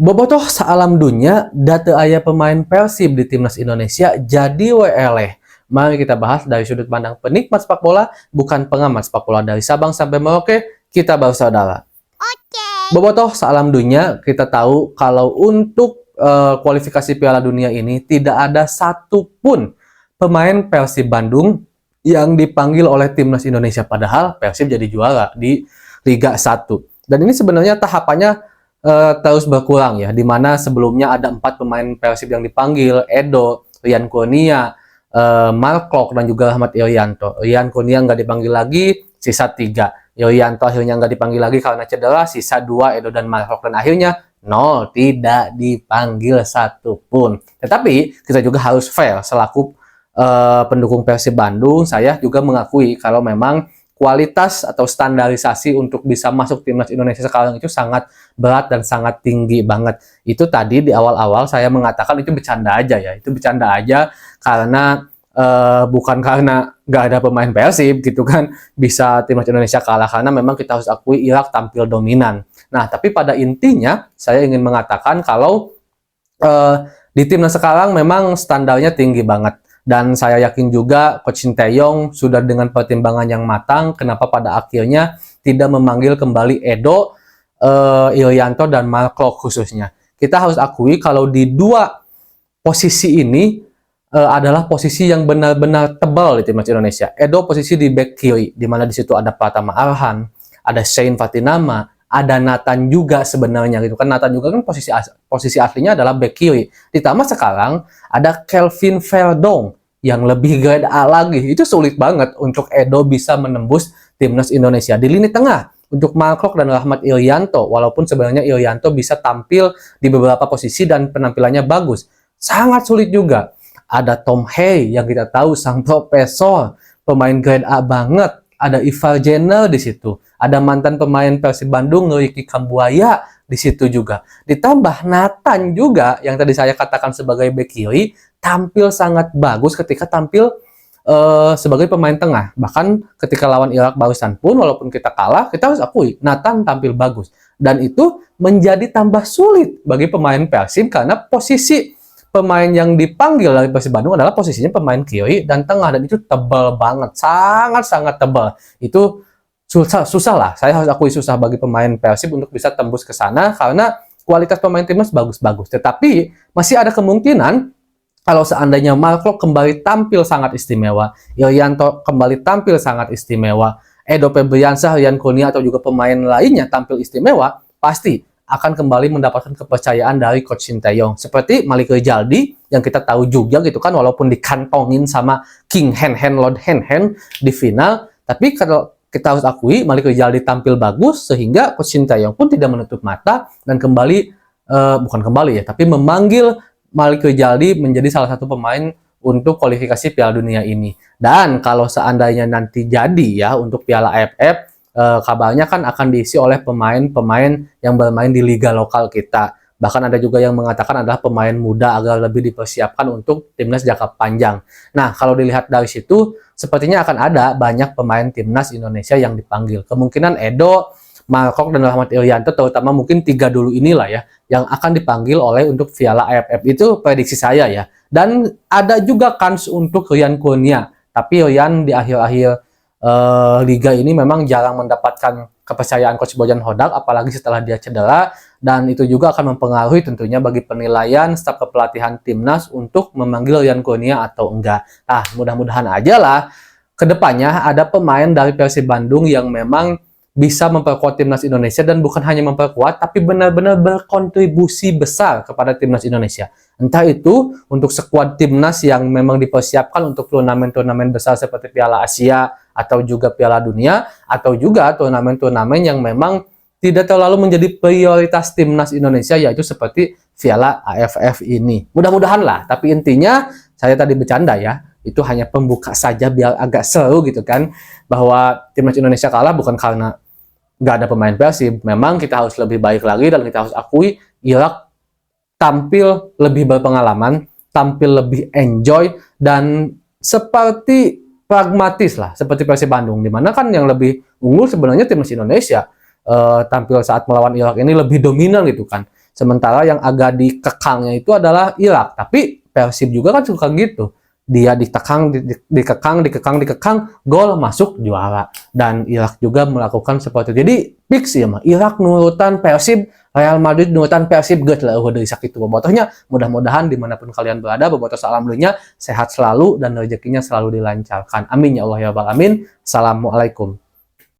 Bobotoh salam dunya, data aya pemain Persib di timnas Indonesia jadi weleh. Mari kita bahas dari sudut pandang penikmat sepak bola, bukan pengamat sepak bola dari Sabang sampai Merauke, kita bersaudara. Bobotoh salam dunya, kita tahu kalau untuk kualifikasi Piala Dunia ini tidak ada satupun pemain Persib Bandung yang dipanggil oleh timnas Indonesia, padahal Persib jadi juara di Liga 1. Dan ini sebenarnya tahapannya terus berkurang ya, dimana sebelumnya ada 4 pemain Persib yang dipanggil, Edo, Rian Kurnia, Mark Klok, dan juga Ahmad Irianto. Rian Kurnia nggak dipanggil lagi, sisa 3. Irianto akhirnya nggak dipanggil lagi karena cedera, sisa 2, Edo dan Mark Klok, dan akhirnya 0, tidak dipanggil satupun. Tetapi kita juga harus fair, selaku pendukung Persib Bandung, saya juga mengakui kalau memang kualitas atau standarisasi untuk bisa masuk timnas Indonesia sekarang itu sangat berat dan sangat tinggi banget. Itu tadi di awal-awal saya mengatakan itu bercanda aja ya. Itu bercanda aja karena bukan karena nggak ada pemain Persib gitu kan bisa timnas Indonesia kalah, karena memang kita harus akui Irak tampil dominan. Nah, tapi pada intinya saya ingin mengatakan kalau di timnas sekarang memang standarnya tinggi banget. Dan saya yakin juga Coach Sinteyong sudah dengan pertimbangan yang matang kenapa pada akhirnya tidak memanggil kembali Edo, Irianto, dan Mark Klok khususnya. Kita harus akui kalau di dua posisi ini adalah posisi yang benar-benar tebal di timnas Indonesia. Edo posisi di back kiri, di mana di situ ada Pratama Arhan, ada Shane Fatinama, ada Nathan juga sebenarnya gitu kan. Nathan juga kan posisi aslinya adalah back kiri. Ditambah sekarang ada Kelvin Verdong yang lebih grade A lagi. Itu sulit banget untuk Edo bisa menembus timnas Indonesia. Di lini tengah untuk Mark Klok dan Ahmad Irianto, walaupun sebenarnya Irianto bisa tampil di beberapa posisi dan penampilannya bagus, sangat sulit juga. Ada Tom Hey yang kita tahu sang profesor, pemain grade A banget. Ada Ivar Jenner di situ. Ada mantan pemain Persib Bandung, Ricky Kambuaya di situ juga. Ditambah Nathan juga yang tadi saya katakan sebagai bek kiri, tampil sangat bagus ketika tampil sebagai pemain tengah. Bahkan ketika lawan Irak barusan pun, walaupun kita kalah, kita harus akui Nathan tampil bagus. Dan itu menjadi tambah sulit bagi pemain Persib karena posisi pemain yang dipanggil dari Persib Bandung adalah posisinya pemain kiri dan tengah, dan itu tebal banget, sangat-sangat tebal. Itu susah lah, saya harus akui susah bagi pemain Persib untuk bisa tembus ke sana karena kualitas pemain timnas bagus-bagus. Tetapi masih ada kemungkinan kalau seandainya Mark Klok kembali tampil sangat istimewa, Irianto kembali tampil sangat istimewa, Edo Febriansyah, Rian Kurnia, atau juga pemain lainnya tampil istimewa, pasti akan kembali mendapatkan kepercayaan dari Coach Sinteyong. Seperti Malik Rijaldi yang kita tahu juga gitu kan, walaupun dikantongin sama King Hen Lord Hen di final, tapi kalau kita harus akui Malik Rijaldi tampil bagus sehingga Coach Sinteyong pun tidak menutup mata dan tapi memanggil Malik Rijaldi menjadi salah satu pemain untuk kualifikasi Piala Dunia ini. Dan kalau seandainya nanti jadi ya untuk Piala AFF, kabarnya kan akan diisi oleh pemain-pemain yang bermain di liga lokal kita. Bahkan ada juga yang mengatakan adalah pemain muda agar lebih dipersiapkan untuk timnas jangka panjang. Nah, kalau dilihat dari situ, sepertinya akan ada banyak pemain timnas Indonesia yang dipanggil. Kemungkinan Edo, Mark Klok, dan Ahmad Irianto, terutama mungkin 3 dulu inilah ya, yang akan dipanggil oleh untuk Piala AFF. Itu prediksi saya ya. Dan ada juga kans untuk Rian Kurnia. Tapi Rian di akhir-akhir liga ini memang jarang mendapatkan kepercayaan Coach Bojan Hodak, apalagi setelah dia cedera, dan itu juga akan mempengaruhi tentunya bagi penilaian staf kepelatihan timnas untuk memanggil Rian Kurnia atau enggak. Nah, mudah-mudahan aja lah kedepannya ada pemain dari Persib Bandung yang memang bisa memperkuat timnas Indonesia, dan bukan hanya memperkuat tapi benar-benar berkontribusi besar kepada timnas Indonesia. Entah itu untuk skuad timnas yang memang dipersiapkan untuk turnamen-turnamen besar seperti Piala Asia atau juga Piala Dunia, atau juga turnamen-turnamen yang memang tidak terlalu menjadi prioritas timnas Indonesia, yaitu seperti Piala AFF ini. Mudah-mudahan lah, tapi intinya saya tadi bercanda ya, itu hanya pembuka saja biar agak seru gitu kan, bahwa timnas Indonesia kalah bukan karena nggak ada pemain Persib. Memang kita harus lebih baik lagi, dan kita harus akui Irak tampil lebih berpengalaman, tampil lebih enjoy, dan seperti pragmatis lah, seperti Persib Bandung, dimana kan yang lebih unggul sebenarnya timnas Indonesia. Tampil saat melawan Irak ini lebih dominan gitu kan. Sementara yang agak dikekangnya itu adalah Irak. Tapi Persib juga kan suka gitu. Dia dikekang, gol masuk juara. Dan Irak juga melakukan seperti itu. Jadi fix ya mah. Irak nurutan Persib, Real Madrid nurutan Persib, geus lah dari sakit itu bobotohnya. Mudah-mudahan dimanapun kalian berada, bobotoh salam dulunya sehat selalu dan rezekinya selalu dilancarkan. Amin ya Allah ya Rabbal Alamin. Assalamualaikum.